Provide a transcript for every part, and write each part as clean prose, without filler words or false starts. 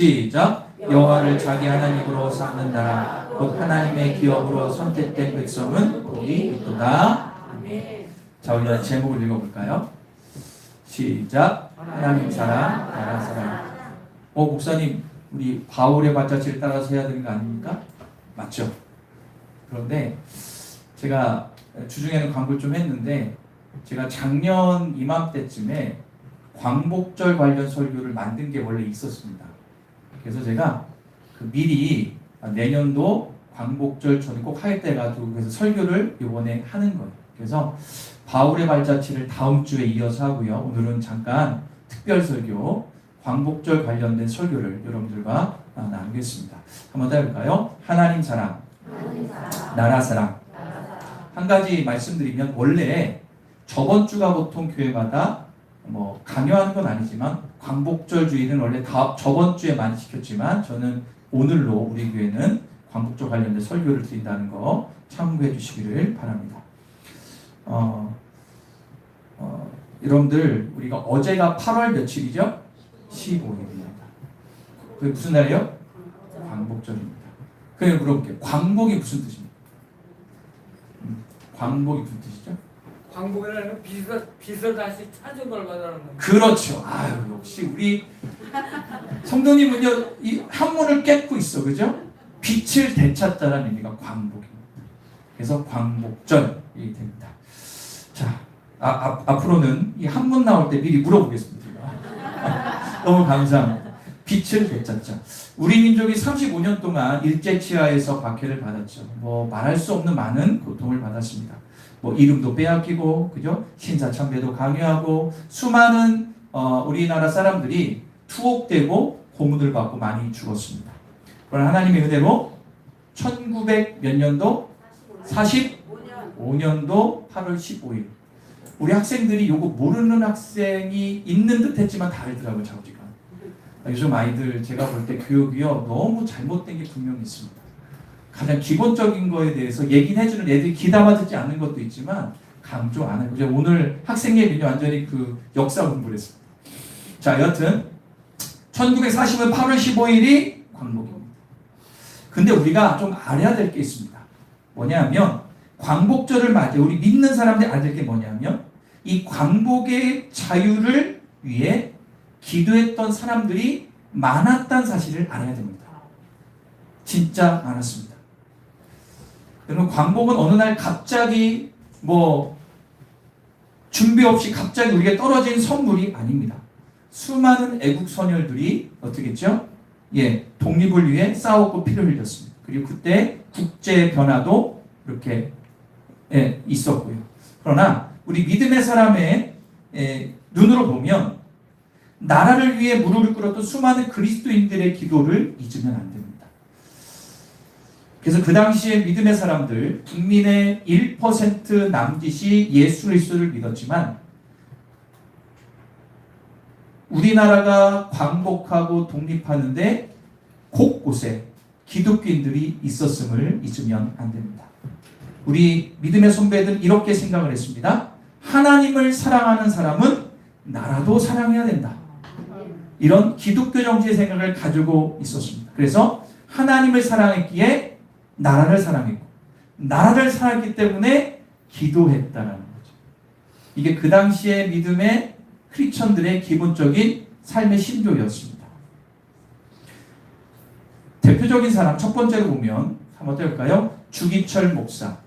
시작. 여호와를 자기 하나님으로 삼는 나라 곧 하나님의 기업으로 선택된 백성은 복이 있도다. 자, 우리 제목을 읽어볼까요? 시작. 하나님 사랑, 나라 사랑. 목사님, 우리 바울의 발자취를 따라서 해야 되는 거 아닙니까? 맞죠? 그런데 제가 주중에는 광고를 좀 했는데 제가 작년 이맘때쯤에 광복절 관련 설교를 만든 게 원래 있었습니다. 그래서 제가 미리 내년도 광복절 전에 꼭 할 때 가지고 그래서 설교를 이번에 하는 거예요. 그래서 바울의 발자취를 다음 주에 이어서 하고요. 오늘은 잠깐 특별 설교, 광복절 관련된 설교를 여러분들과 나누겠습니다. 한번 더 해볼까요? 하나님 사랑, 나라 사랑. 한 가지 말씀드리면 원래 저번 주가 보통 교회마다 강요하는 건 아니지만 광복절 주일은 원래 저번 주에 많이 시켰지만 저는 오늘로 우리 교회는 광복절 관련된 설교를 드린다는 거 참고해 주시기를 바랍니다. 여러분들 우리가 어제가 8월 며칠이죠? 15일입니다. 그게 무슨 날이에요? 광복절입니다. 그래 물어볼게요. 광복이 무슨 뜻입니까? 광복이 무슨 뜻이죠? 광복이라는 빛을 다시 찾은 걸 말하는 겁니다. 그렇죠. 아유, 역시 우리 성도님은요, 이 한문을 깨고 있어, 그죠? 빛을 되찾다라는 의미가 광복입니다. 그래서 광복절이 됩니다. 자, 앞으로는 이 한문 나올 때 미리 물어보겠습니다. 너무 감사합니다. 빛을 되찾자. 우리 민족이 35년 동안 일제치하에서 박해를 받았죠. 말할 수 없는 많은 고통을 받았습니다. 이름도 빼앗기고, 그죠? 신사참배도 강요하고, 수많은, 우리나라 사람들이 투옥되고, 고문을 받고 많이 죽었습니다. 그러나 하나님의 은혜로 1900 몇 년도? 45년도 8월 15일. 우리 학생들이 요거 모르는 학생이 있는 듯 했지만 다 알더라고요, 자우지가. 요즘 아이들 제가 볼 때 교육이요, 너무 잘못된 게 분명히 있습니다. 가장 기본적인 거에 대해서 얘기는 해주는 애들이 귀담아 듣지 않는 것도 있지만 강조 안 해요. 오늘 학생 예비는 완전히 그 역사 공부를 했습니다. 자, 여하튼 1940년 8월 15일이 광복입니다. 근데 우리가 좀 알아야 될 게 있습니다. 뭐냐면 광복절을 맞아 우리 믿는 사람들이 알아야 될 게 뭐냐면 이 광복의 자유를 위해 기도했던 사람들이 많았다는 사실을 알아야 됩니다. 진짜 많았습니다. 여러분, 광복은 어느 날 갑자기 준비 없이 갑자기 우리에게 떨어진 선물이 아닙니다. 수많은 애국 선열들이 어떻게 했죠? 독립을 위해 싸웠고 피를 흘렸습니다. 그리고 그때 국제 변화도 이렇게 있었고요. 그러나 우리 믿음의 사람의 눈으로 보면 나라를 위해 무릎을 꿇었던 수많은 그리스도인들의 기도를 잊으면 안 됩니다. 그래서 그 당시에 믿음의 사람들, 국민의 1% 남짓이 예수 그리스도를 믿었지만 우리나라가 광복하고 독립하는데 곳곳에 기독교인들이 있었음을 잊으면 안 됩니다. 우리 믿음의 선배들은 이렇게 생각을 했습니다. 하나님을 사랑하는 사람은 나라도 사랑해야 된다. 이런 기독교 정치의 생각을 가지고 있었습니다. 그래서 하나님을 사랑했기에 나라를 사랑했고 나라를 사랑했기 때문에 기도했다라는 거죠. 이게 그 당시에 믿음의 크리스천들의 기본적인 삶의 신조였습니다. 대표적인 사람 첫 번째로 보면 한번 해볼까요? 주기철 목사.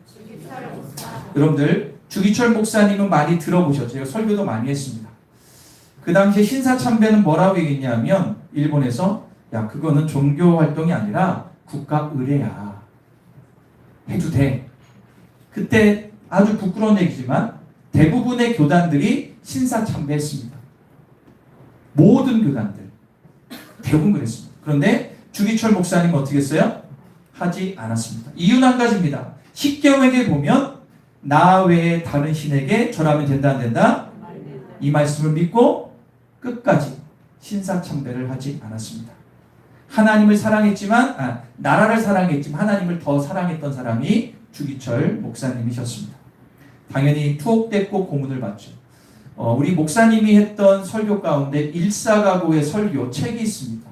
여러분들 주기철 목사님은 많이 들어보셨죠? 제가 설교도 많이 했습니다. 그 당시에 신사참배는 뭐라고 얘기했냐면 일본에서 그거는 종교 활동이 아니라 국가 의례야. 해도 돼. 그때 아주 부끄러운 얘기지만 대부분의 교단들이 신사참배했습니다. 모든 교단들 대부분 그랬습니다. 그런데 주기철 목사님 어떻게 했어요? 하지 않았습니다. 이유는 한 가지입니다. 십계명에 보면 나 외에 다른 신에게 절하면 된다 안 된다? 이 말씀을 믿고 끝까지 신사참배를 하지 않았습니다. 하나님을 사랑했지만 나라를 사랑했지만 하나님을 더 사랑했던 사람이 주기철 목사님이셨습니다. 당연히 투옥됐고 고문을 받죠. 우리 목사님이 했던 설교 가운데 일사가고의 설교 책이 있습니다.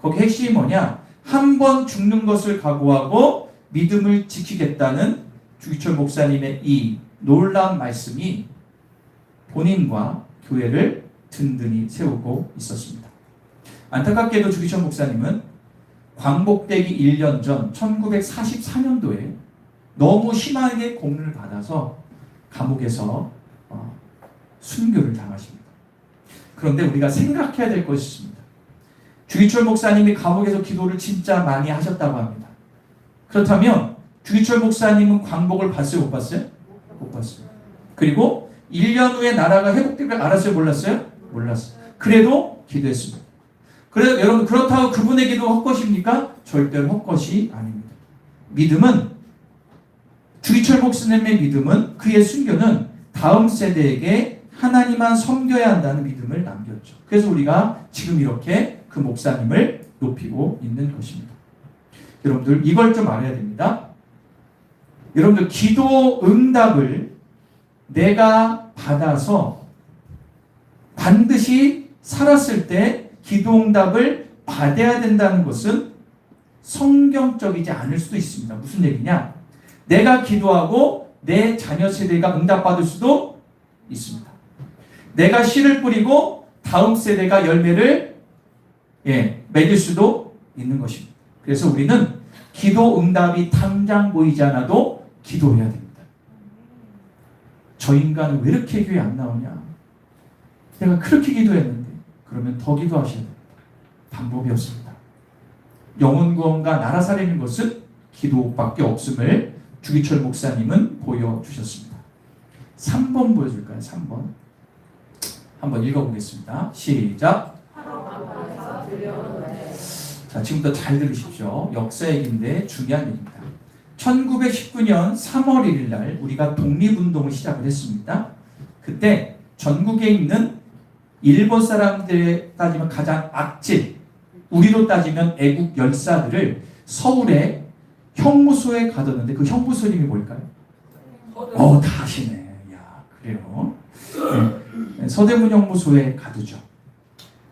거기 핵심이 뭐냐? 한 번 죽는 것을 각오하고 믿음을 지키겠다는 주기철 목사님의 이 놀라운 말씀이 본인과 교회를 든든히 세우고 있었습니다. 안타깝게도 주기철 목사님은 광복되기 1년 전 1944년도에 너무 심하게 고문을 받아서 감옥에서 순교를 당하십니다. 그런데 우리가 생각해야 될 것이 있습니다. 주기철 목사님이 감옥에서 기도를 진짜 많이 하셨다고 합니다. 그렇다면 주기철 목사님은 광복을 봤어요? 못 봤어요? 못 봤어요. 그리고 1년 후에 나라가 회복될 걸 알았어요? 몰랐어요? 몰랐어요. 그래도 기도했습니다. 그래서 여러분 그렇다고 그분의 기도 헛것입니까? 절대로 헛것이 아닙니다. 믿음은 주기철 목사님의 믿음은 그의 순교는 다음 세대에게 하나님만 섬겨야 한다는 믿음을 남겼죠. 그래서 우리가 지금 이렇게 그 목사님을 높이고 있는 것입니다. 여러분들 이걸 좀 알아야 됩니다. 여러분들 기도 응답을 내가 받아서 반드시 살았을 때 기도 응답을 받아야 된다는 것은 성경적이지 않을 수도 있습니다. 무슨 얘기냐? 내가 기도하고 내 자녀 세대가 응답받을 수도 있습니다. 내가 씨를 뿌리고 다음 세대가 열매를 맺을 수도 있는 것입니다. 그래서 우리는 기도 응답이 당장 보이지 않아도 기도해야 됩니다. 저 인간은 왜 이렇게 교회 안 나오냐? 내가 그렇게 기도했는데. 그러면 더 기도하셔야 됩니다. 방법이 없습니다. 영혼 구원과 나라 살리는 것은 기도밖에 없음을 주기철 목사님은 보여주셨습니다. 3번 보여줄까요? 3번. 한번 읽어보겠습니다. 시작. 자, 지금부터 잘 들으십시오. 역사 얘기인데 중요한 얘기입니다. 1919년 3월 1일 날 우리가 독립운동을 시작을 했습니다. 그때 전국에 있는 일본 사람들에 따지면 가장 악질, 우리로 따지면 애국 열사들을 서울에 형무소에 가뒀는데 그 형무소 이름이 뭘까요? 다 아시네. 야, 그래요. 네, 서대문 형무소에 가두죠.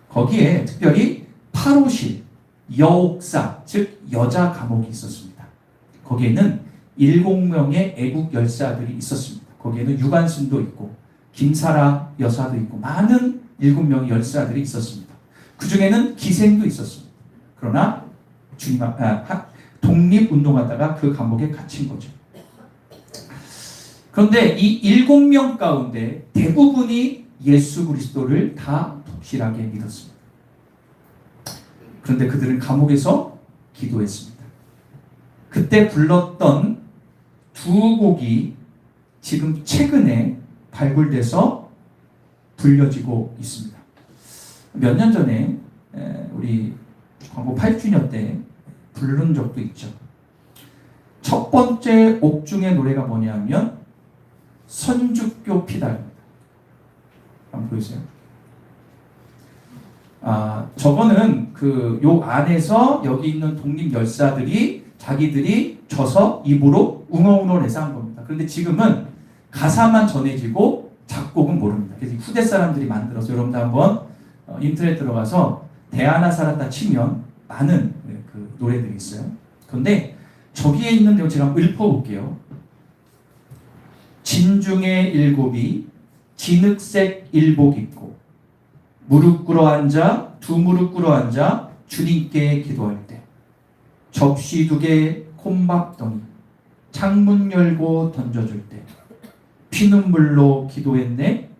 거기에 특별히 8호실 여옥사, 즉 여자 감옥이 있었습니다. 거기에는 7명의 애국 열사들이 있었습니다. 거기에는 유관순도 있고 김사라 여사도 있고 많은 7명의 열사들이 있었습니다. 그 중에는 기생도 있었습니다. 그러나 독립운동하다가 그 감옥에 갇힌 거죠. 그런데 이 7명 가운데 대부분이 예수 그리스도를 다 독실하게 믿었습니다. 그런데 그들은 감옥에서 기도했습니다. 그때 불렀던 두 곡이 지금 최근에 발굴돼서 불려지고 있습니다. 몇 년 전에 우리 광고 8주년 때 부른 적도 있죠. 첫 번째 옥중의 노래가 뭐냐면 선주교 피달입니다. 한번 보여주세요. 저거는 요 안에서 여기 있는 독립 열사들이 자기들이 져서 입으로 웅얼웅얼 해서 한 겁니다. 그런데 지금은 가사만 전해지고 작곡은 모릅니다. 그래서 후대 사람들이 만들어서 여러분들 한번 인터넷 들어가서 대하나 살았다 치면 많은 그 노래들이 있어요. 그런데 저기에 있는 내용 제가 한번 읊어볼게요. 진중의 일곱이 진흙색 일복 입고 무릎 꿇어 앉아 두 무릎 꿇어 앉아 주님께 기도할 때 접시 2개 콩밥덩이 창문 열고 던져줄 때 피눈물로 기도했네.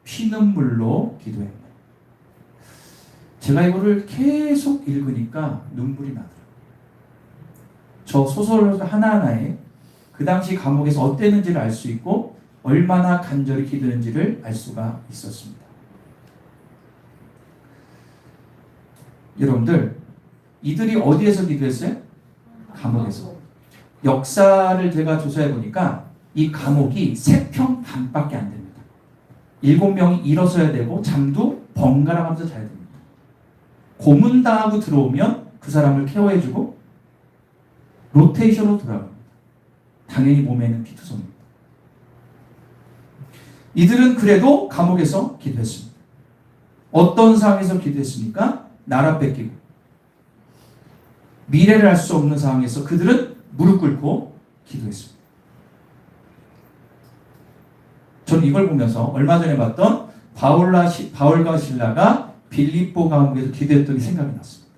피눈물로 기도했네. 제가 이거를 계속 읽으니까 눈물이 나더라고요. 저 소설 하나하나에 그 당시 감옥에서 어땠는지를 알 수 있고 얼마나 간절히 기도했는지를 알 수가 있었습니다. 여러분들, 이들이 어디에서 기도했어요? 감옥에서. 역사를 제가 조사해 보니까 이 감옥이 3평 반밖에 안 됩니다. 7명이 일어서야 되고 잠도 번갈아 가면서 자야 됩니다. 고문당하고 들어오면 그 사람을 케어해주고 로테이션으로 돌아갑니다. 당연히 몸에는 피투성입니다. 이들은 그래도 감옥에서 기도했습니다. 어떤 상황에서 기도했습니까? 나라 뺏기고 미래를 알 수 없는 상황에서 그들은 무릎 꿇고 기도했습니다. 저는 이걸 보면서 얼마 전에 봤던 바울과 실라가 빌립보 감옥에서 기도했던 게 생각이 났습니다.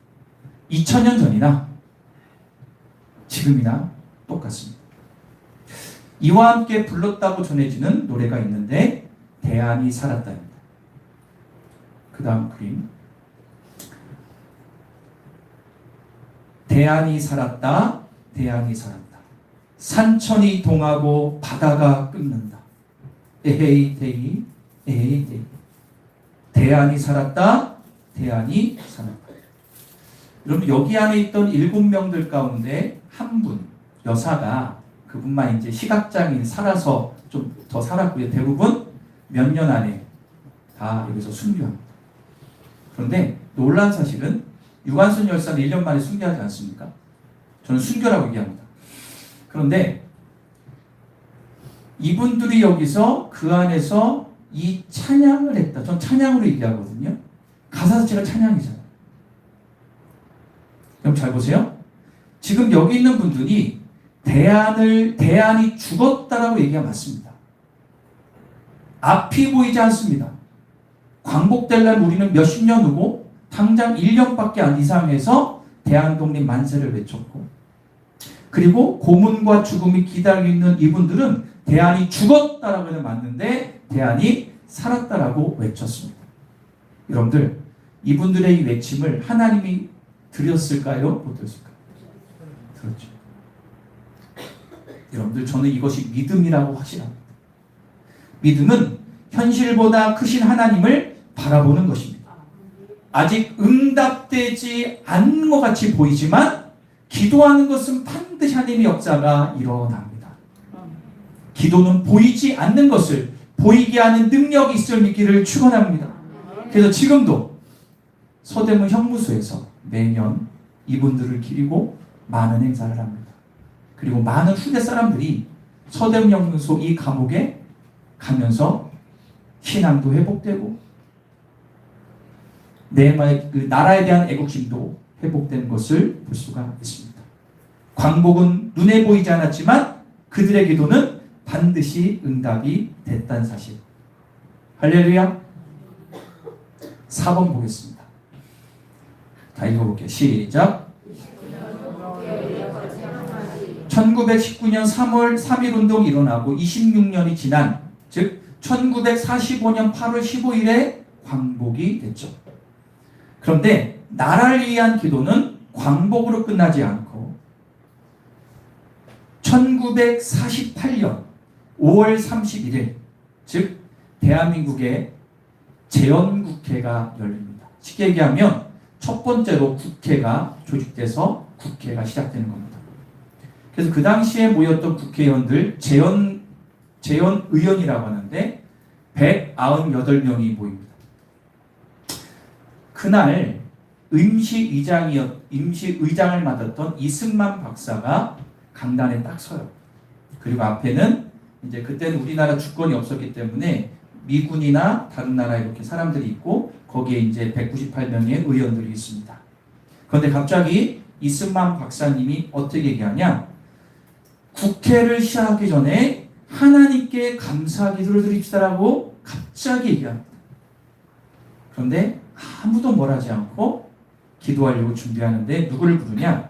2000년 전이나 지금이나 똑같습니다. 이와 함께 불렀다고 전해지는 노래가 있는데 대안이 살았다입니다. 그 다음 그림. 대안이 살았다. 대안이 살았다. 산천이 동하고 바다가 끓는다. 에헤이 데이 에헤이 데이. 대안이 살았다. 대안이 살았다. 여러분 여기 안에 있던 7명들 가운데 한 분 여사가 그분만 이제 시각장애인 살아서 좀 더 살았고요. 대부분 몇 년 안에 다 여기서 순교합니다. 그런데 놀라운 사실은 유관순 열사는 1년 만에 순교하지 않습니까? 저는 순교라고 얘기합니다. 그런데 이분들이 여기서 그 안에서 이 찬양을 했다. 전 찬양으로 얘기하거든요. 가사 자체가 찬양이잖아요. 그럼 잘 보세요. 지금 여기 있는 분들이 대안이 죽었다라고 얘기가 맞습니다. 앞이 보이지 않습니다. 광복될 우리는 몇십 년 후고 당장 1년밖에 안 이상해서 대한독립 만세를 외쳤고 그리고 고문과 죽음이 기다리고 있는 이분들은 대안이 죽었다라고 해서 맞는데 대안이 살았다라고 외쳤습니다. 여러분들 이분들의 이 외침을 하나님이 들었을까요? 못 들었을까요? 들었죠. 여러분들 저는 이것이 믿음이라고 확신합니다. 믿음은 현실보다 크신 하나님을 바라보는 것입니다. 아직 응답되지 않는 것 같이 보이지만 기도하는 것은 반드시 하나님의 역사가 일어납니다. 기도는 보이지 않는 것을 보이게 하는 능력이 있을 믿기를 축원합니다. 그래서 지금도 서대문 형무소에서 매년 이분들을 기리고 많은 행사를 합니다. 그리고 많은 후대 사람들이 서대문 형무소 이 감옥에 가면서 신앙도 회복되고 그 나라에 대한 애국심도 회복된 것을 볼 수가 있습니다. 광복은 눈에 보이지 않았지만 그들의 기도는 반드시 응답이 됐다는 사실. 할렐루야. 4번 보겠습니다. 다 읽어볼게요. 시작. 1919년 3월 3일 운동이 일어나고 26년이 지난 즉 1945년 8월 15일에 광복이 됐죠. 그런데 나라를 위한 기도는 광복으로 끝나지 않고 1948년 5월 31일 즉 대한민국의 재헌국회가 열립니다. 쉽게 얘기하면 첫 번째로 국회가 조직돼서 국회가 시작되는 겁니다. 그래서 그 당시에 모였던 국회의원들 재헌의원이라고 하는데 198명이 모입니다. 그날 임시의장을 맡았던 이승만 박사가 강단에 딱 서요. 그리고 앞에는 이제 그때는 우리나라 주권이 없었기 때문에 미군이나 다른 나라 이렇게 사람들이 있고 거기에 이제 198명의 의원들이 있습니다. 그런데 갑자기 이승만 박사님이 어떻게 얘기하냐? 국회를 시작하기 전에 하나님께 감사 기도를 드립시다라고 갑자기 얘기합니다. 그런데 아무도 뭘 하지 않고 기도하려고 준비하는데 누구를 부르냐?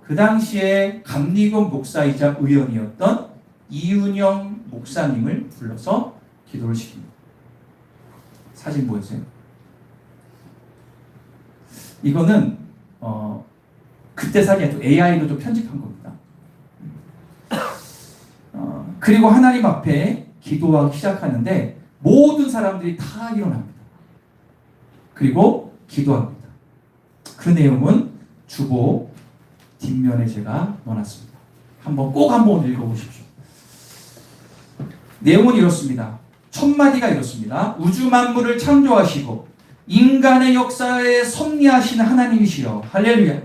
그 당시에 감리교 목사이자 의원이었던 이은영 목사님을 불러서 기도를 시킵니다. 사진 보이세요? 이거는 그때 사진이 아니고 AI로 좀 편집한 겁니다. 그리고 하나님 앞에 기도하기 시작하는데 모든 사람들이 다 일어납니다. 그리고 기도합니다. 그 내용은 주보 뒷면에 제가 넣어놨습니다. 꼭 한번 읽어보십시오. 내용은 이렇습니다. 첫 마디가 이렇습니다. 우주 만물을 창조하시고 인간의 역사에 섭리하시는 하나님이시여 할렐루야.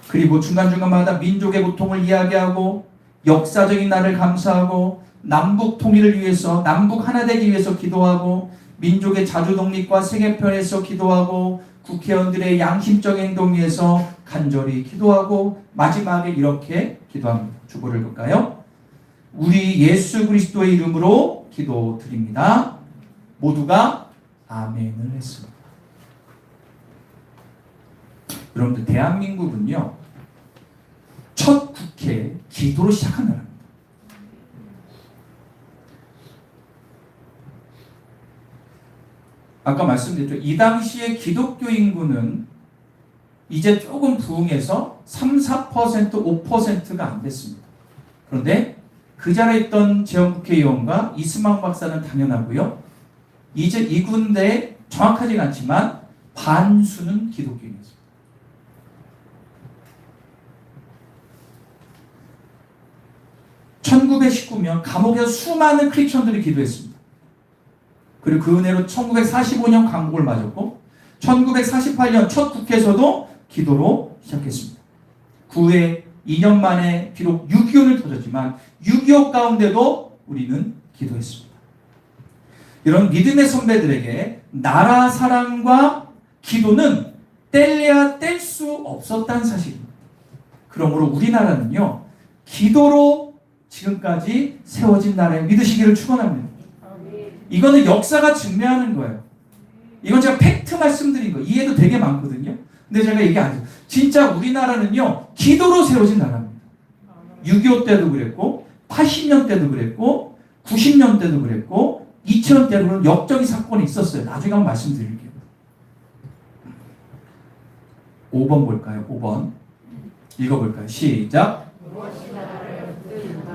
그리고 중간중간마다 민족의 고통을 이야기하고 역사적인 날을 감사하고 남북 통일을 위해서 남북 하나 되기 위해서 기도하고 민족의 자주 독립과 세계편에서 기도하고 국회의원들의 양심적 행동 위해서 간절히 기도하고 마지막에 이렇게 기도합니다. 주보를 볼까요? 우리 예수 그리스도의 이름으로 기도드립니다. 모두가 아멘을 했습니다. 여러분들 대한민국은요 첫 국회 기도로 시작한 나라입니다. 아까 말씀드렸죠. 이 당시에 기독교 인구는 이제 조금 부흥해서 3, 4%, 5%가 안 됐습니다. 그런데 그 자리에 있던 재헌국회의원과 이스망 박사는 당연하고요. 이제 이 군데 정확하진 않지만 반수는 기독교인이었습니다. (1919년) 감옥에서 수많은 크리스천들이 기도했습니다. 그리고 그 은혜로 1945년 감옥을 맞았고 1948년 첫 국회에서도 기도로 시작했습니다. 그 후에 2년 만에 비록 6.25는 터졌지만 6.25 가운데도 우리는 기도했습니다. 이런 믿음의 선배들에게 나라 사랑과 기도는 뗄래야 뗄 수 없었다는 사실입니다. 그러므로 우리나라는요 기도로 지금까지 세워진 나라에 믿으시기를 축원합니다. 이거는 역사가 증명하는 거예요. 이건 제가 팩트 말씀드린 거예요. 이해도 되게 많거든요. 근데 제가 얘기 안 해요. 진짜 우리나라는요 기도로 세워진 나라입니다. 6.25 때도 그랬고 80년 때도 그랬고 90년 때도 그랬고 2000년 때도 그런 역적인 사건이 있었어요. 나중에 한번 말씀드릴게요. 5번 볼까요? 5번 읽어볼까요? 시작.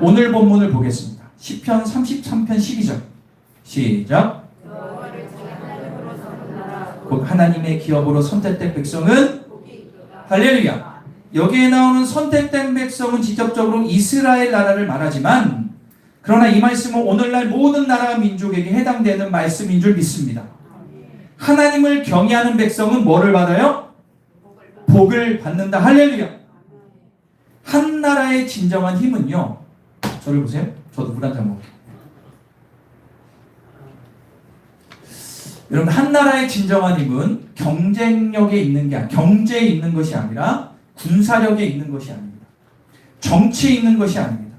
오늘 본문을 보겠습니다. 시편 33편 12절 시작. 곧 하나님의 기업으로 선택된 백성은 할렐루야. 여기에 나오는 선택된 백성은 직접적으로 이스라엘 나라를 말하지만 그러나 이 말씀은 오늘날 모든 나라와 민족에게 해당되는 말씀인 줄 믿습니다. 하나님을 경외하는 백성은 뭐를 받아요? 복을 받는다. 할렐루야. 한 나라의 진정한 힘은요 저를 보세요. 저도 물 한 잔 먹을게요. 여러분 한 나라의 진정한 힘은 경쟁력에 있는 게 경제에 있는 것이 아니라 군사력에 있는 것이 아닙니다. 정치에 있는 것이 아닙니다.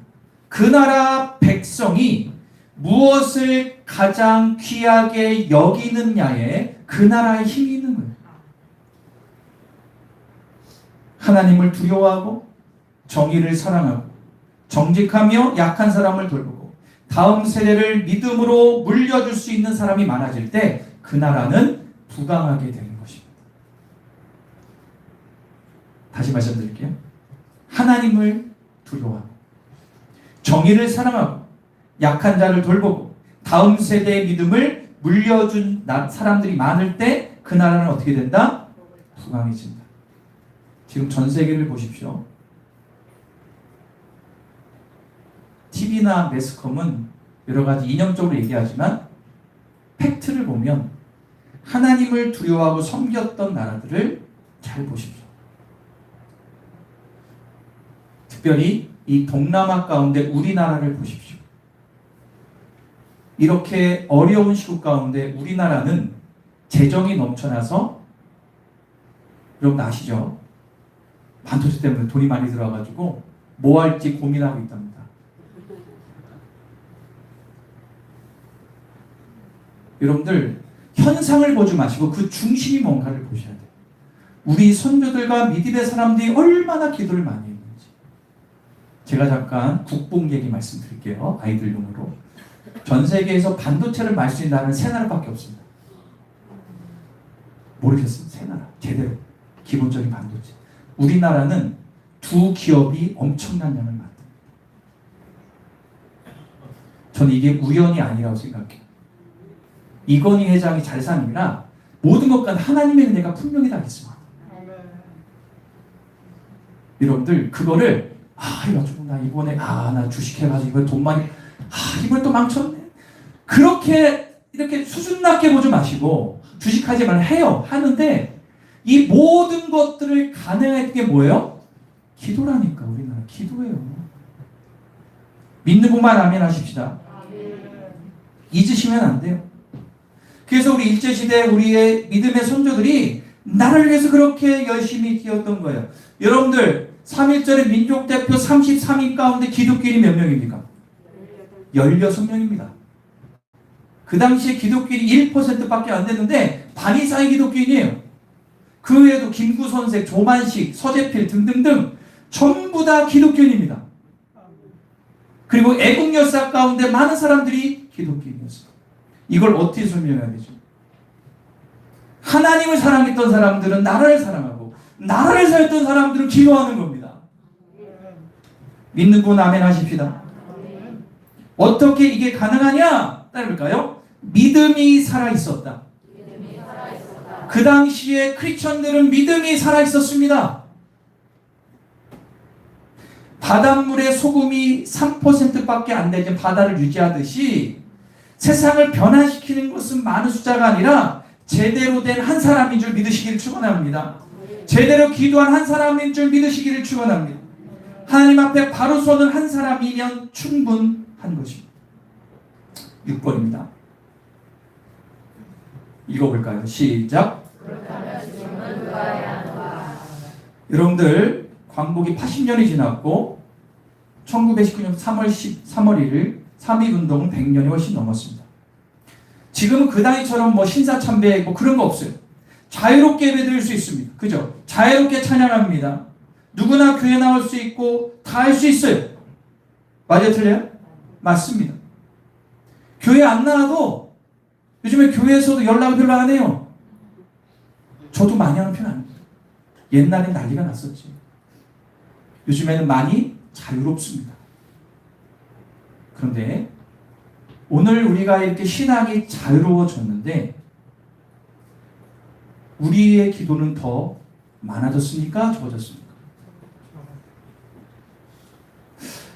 그 나라 백성이 무엇을 가장 귀하게 여기느냐에 그 나라의 힘이 있는 거예요. 하나님을 두려워하고 정의를 사랑하고 정직하며 약한 사람을 돌보고 다음 세대를 믿음으로 물려줄 수 있는 사람이 많아질 때 그 나라는 부강하게 되는 것입니다. 다시 말씀드릴게요. 하나님을 두려워하고 정의를 사랑하고 약한 자를 돌보고 다음 세대의 믿음을 물려준 사람들이 많을 때 그 나라는 어떻게 된다? 부강해진다. 지금 전 세계를 보십시오. TV나 매스컴은 여러 가지 이념적으로 얘기하지만 팩트를 보면 하나님을 두려워하고 섬겼던 나라들을 잘 보십시오. 특별히 이 동남아 가운데 우리나라를 보십시오. 이렇게 어려운 시국 가운데 우리나라는 재정이 넘쳐나서 여러분 아시죠? 반도체 때문에 돈이 많이 들어와가지고 뭐 할지 고민하고 있답니다. 여러분들 현상을 보지 마시고 그 중심이 뭔가를 보셔야 돼요. 우리 선조들과 믿음의 사람들이 얼마나 기도를 많이 했는지. 제가 잠깐 국뽕 얘기 말씀드릴게요. 아이들용으로. 전 세계에서 반도체를 말 수 있는 나라는 세 나라밖에 없습니다. 모르겠어요. 세 나라. 제대로. 기본적인 반도체. 우리나라는 두 기업이 엄청난 양을 만듭니다. 저는 이게 우연이 아니라고 생각해요. 이건희 회장이 잘 사느라 모든 것과 하나님의 은혜가 분명히 다 있습니다. 여러분들 그거를 이래가지고 나 이번에 나 주식해가지고 이번 돈 많이 이번 또 망쳤네. 그렇게 이렇게 수준 낮게 보지 마시고 주식하지 말고 해요. 하는데 이 모든 것들을 가능한 게 뭐예요? 기도라니까. 우리나라 기도예요. 믿는 분만 아멘 하십시다. 잊으시면 안 돼요. 그래서 우리 일제시대 우리의 믿음의 선조들이 나라를 위해서 그렇게 열심히 뛰었던 거예요. 여러분들 3.1절의 민족대표 33인 가운데 기독교인이 몇 명입니까? 16명입니다. 그 당시에 기독교인이 1%밖에 안 됐는데 반 이상의 기독교인이에요. 그 외에도 김구선생, 조만식, 서재필 등등등 전부 다 기독교인입니다. 그리고 애국 역사 가운데 많은 사람들이 기독교인이었어요. 이걸 어떻게 설명해야 되죠? 하나님을 사랑했던 사람들은 나라를 사랑하고 나라를 사랑했던 사람들은 기도하는 겁니다. 믿는 분 아멘 하십시다. 어떻게 이게 가능하냐? 따라볼까요? 믿음이 살아있었다. 그 당시에 크리스천들은 믿음이 살아있었습니다. 바닷물에 소금이 3%밖에 안 되는 바다를 유지하듯이 세상을 변화시키는 것은 많은 숫자가 아니라 제대로 된 한 사람인 줄 믿으시기를 축원합니다. 제대로 기도한 한 사람인 줄 믿으시기를 축원합니다. 하나님 앞에 바로 서는 한 사람이면 충분한 것입니다. 6번입니다. 읽어볼까요? 시작. 여러분들 광복이 80년이 지났고 1919년 3월 1일 3.1운동은 100년이 훨씬 넘었습니다. 지금은 그 당시처럼 뭐 신사참배 뭐 그런 거 없어요. 자유롭게 예배드릴 수 있습니다. 그죠? 자유롭게 찬양합니다. 누구나 교회 나올 수 있고 다 할 수 있어요. 맞아요? 틀려요? 맞습니다. 교회 안 나와도 요즘에 교회에서도 연락을 별로 안 해요. 저도 많이 하는 편 아닙니다. 옛날에 난리가 났었지. 요즘에는 많이 자유롭습니다. 그런데 오늘 우리가 이렇게 신앙이 자유로워졌는데 우리의 기도는 더 많아졌습니까? 적어졌습니까?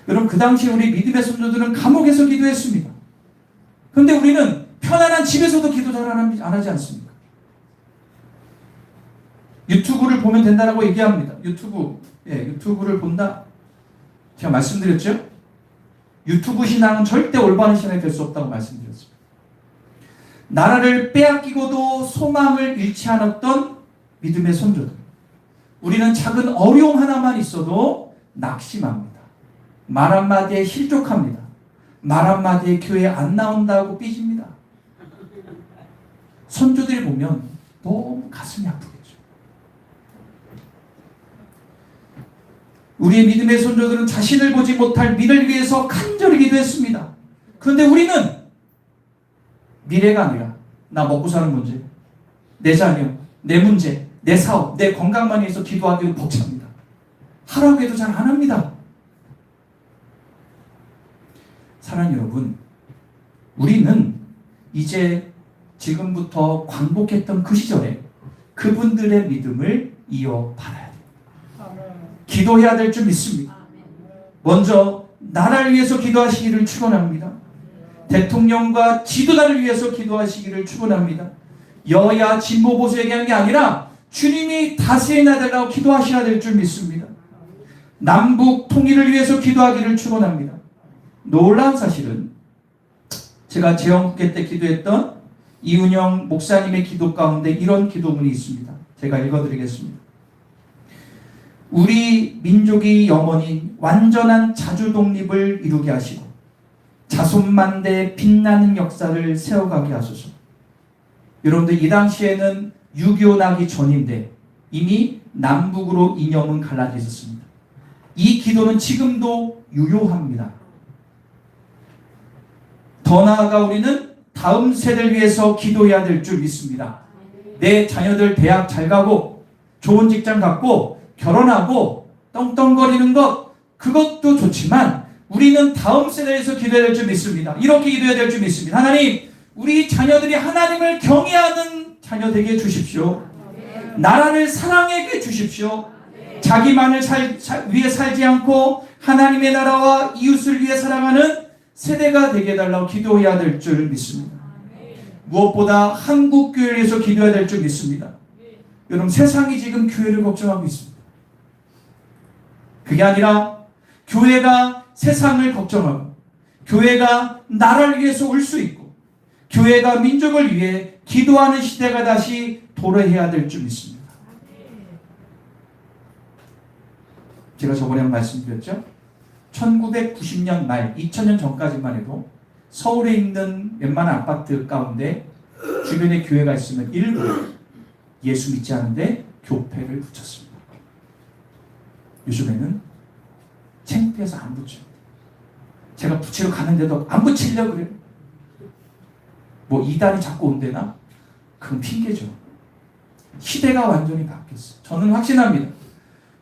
여러분 그 당시 우리 믿음의 선조들은 감옥에서 기도했습니다. 그런데 우리는 편안한 집에서도 기도 잘 안 하지 않습니까? 유튜브를 보면 된다라고 얘기합니다. 유튜브를 본다. 제가 말씀드렸죠? 유튜브 신앙은 절대 올바른 신앙이 될 수 없다고 말씀드렸습니다. 나라를 빼앗기고도 소망을 잃지 않았던 믿음의 선조들. 우리는 작은 어려움 하나만 있어도 낙심합니다. 말 한마디에 실족합니다. 말 한마디에 교회 안 나온다고 삐집니다. 선조들이 보면 너무 가슴이 아프겠죠. 우리의 믿음의 선조들은 자신을 보지 못할 미래를 위해서 간절히 기도했습니다. 그런데 우리는 미래가 아니라 나 먹고 사는 문제, 내 자녀, 내 문제, 내 사업, 내 건강만 위해서 기도하기도 벅찹니다. 하라고 해도 잘 안 합니다. 사랑하는 여러분, 우리는 이제 지금부터 광복했던 그 시절에 그분들의 믿음을 이어받아야 돼요. 기도해야 될 줄 믿습니다. 먼저 나라를 위해서 기도하시기를 축원합니다. 대통령과 지도자를 위해서 기도하시기를 축원합니다. 여야 진보 보수 얘기하는 게 아니라 주님이 다스려 달라고 기도하셔야 될 줄 믿습니다. 남북 통일을 위해서 기도하기를 축원합니다. 놀라운 사실은 제가 재헌국회 때 기도했던 이은영 목사님의 기도 가운데 이런 기도문이 있습니다. 제가 읽어드리겠습니다. 우리 민족이 영원히 완전한 자주 독립을 이루게 하시고 자손만대 빛나는 역사를 세워가게 하소서. 여러분들 이 당시에는 6.25 나기 전인데 이미 남북으로 이념은 갈라져 있었습니다. 이 기도는 지금도 유효합니다. 더 나아가 우리는 다음 세대를 위해서 기도해야 될 줄 믿습니다. 내 자녀들 대학 잘 가고 좋은 직장 갖고 결혼하고 떵떵거리는 것 그것도 좋지만 우리는 다음 세대에서 기도해야 될 줄 믿습니다. 이렇게 기도해야 될 줄 믿습니다. 하나님, 우리 자녀들이 하나님을 경외하는 자녀 되게 해주십시오. 나라를 사랑하게 해주십시오. 자기만을 위해 살지 않고 하나님의 나라와 이웃을 위해 살아가는 세대가 되게 해달라고 기도해야 될 줄 믿습니다. 무엇보다 한국 교회를 위해서 기도해야 될 줄 믿습니다. 여러분, 세상이 지금 교회를 걱정하고 있습니다. 그게 아니라 교회가 세상을 걱정하고 교회가 나라를 위해서 울 수 있고 교회가 민족을 위해 기도하는 시대가 다시 도래해야 될 줄 믿습니다. 제가 저번에 말씀드렸죠. 1990년 말, 2000년 전까지만 해도 서울에 있는 웬만한 아파트 가운데 주변에 교회가 있으면 일부 예수 믿지 않은데 교패를 붙였습니다. 요즘에는 창피해서 안 붙여요. 제가 붙이러 가는데도 안 붙이려고 그래요. 뭐 이단이 자꾸 온대나? 그건 핑계죠. 시대가 완전히 바뀌었어요. 저는 확신합니다.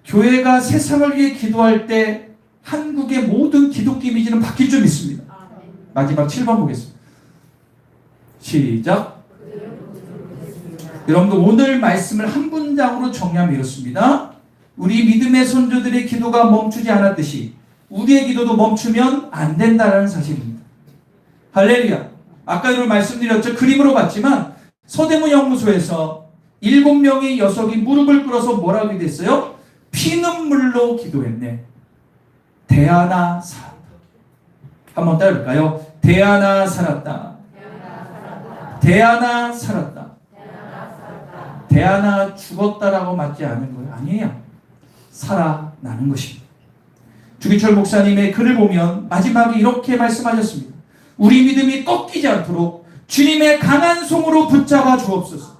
교회가 세상을 위해 기도할 때 한국의 모든 기독교 이미지는 바뀔 줄 믿습니다. 마지막 7번 보겠습니다. 시작. 여러분들 오늘 말씀을 한 문장으로 정리하면 이렇습니다. 우리 믿음의 선조들의 기도가 멈추지 않았듯이 우리의 기도도 멈추면 안 된다는 사실입니다. 할렐루야. 아까 여러분 말씀드렸죠. 그림으로 봤지만 서대문 연구소에서 7명의 녀석이 무릎을 꿇어서 뭐라고 됐어요? 피눈물로 기도했네. 대하나 살았다. 한번 따라볼까요? 대하나 살았다. 대하나 살았다. 대하나 죽었다라고 맞지 않은 거예요. 아니에요. 살아나는 것입니다. 주기철 목사님의 글을 보면 마지막에 이렇게 말씀하셨습니다. 우리 믿음이 꺾이지 않도록 주님의 강한 손으로 붙잡아 주옵소서.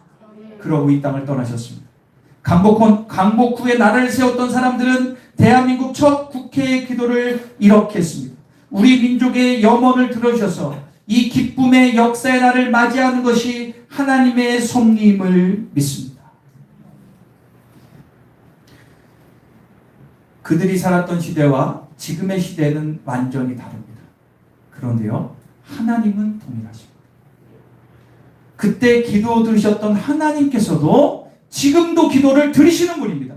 그러고 이 땅을 떠나셨습니다. 강복 후에 나라를 세웠던 사람들은 대한민국 첫 국회의 기도를 이렇게 했습니다. 우리 민족의 염원을 들어주셔서 이 기쁨의 역사의 날을 맞이하는 것이 하나님의 섭리임을 믿습니다. 그들이 살았던 시대와 지금의 시대는 완전히 다릅니다. 그런데요, 하나님은 동일하십니다. 그때 기도 들으셨던 하나님께서도 지금도 기도를 들으시는 분입니다.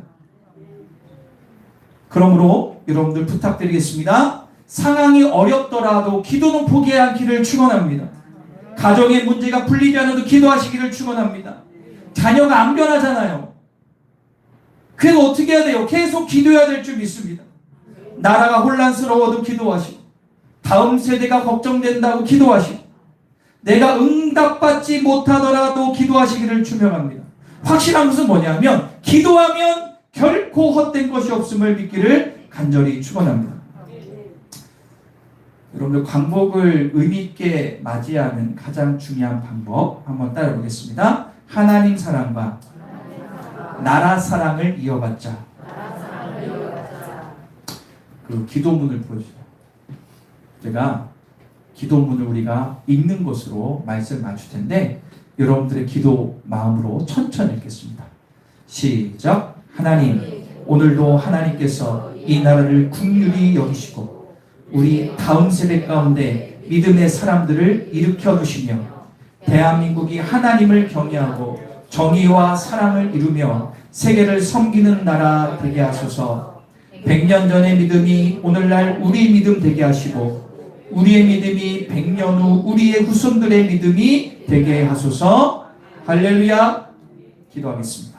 그러므로 여러분들 부탁드리겠습니다. 상황이 어렵더라도 기도는 포기하지 않기를 축원합니다. 가정의 문제가 풀리지 않아도 기도하시기를 축원합니다. 자녀가 안 변하잖아요. 그래서 어떻게 해야 돼요? 계속 기도해야 될 줄 믿습니다. 나라가 혼란스러워도 기도하시고, 다음 세대가 걱정된다고 기도하시고, 내가 응답받지 못하더라도 기도하시기를 추명합니다. 확실한 것은 뭐냐면 기도하면 결코 헛된 것이 없음을 믿기를 간절히 축원합니다. 여러분들 광복을 의미 있게 맞이하는 가장 중요한 방법 한번 따라 보겠습니다. 하나님 사랑과 나라 사랑을 이어받자. 그 기도문을 보여주세요. 제가 기도문을 우리가 읽는 것으로 말씀을 맞출 텐데 여러분들의 기도 마음으로 천천히 읽겠습니다. 시작. 하나님, 오늘도 하나님께서 이 나라를 긍휼히 여기시고 우리 다음 세대 가운데 믿음의 사람들을 일으켜 두시며 대한민국이 하나님을 경외하고 정의와 사랑을 이루며 세계를 섬기는 나라 되게 하소서. 100년 전의 믿음이 오늘날 우리 믿음 되게 하시고 우리의 믿음이 100년 후 우리의 후손들의 믿음이 되게 하소서. 할렐루야. 기도하겠습니다.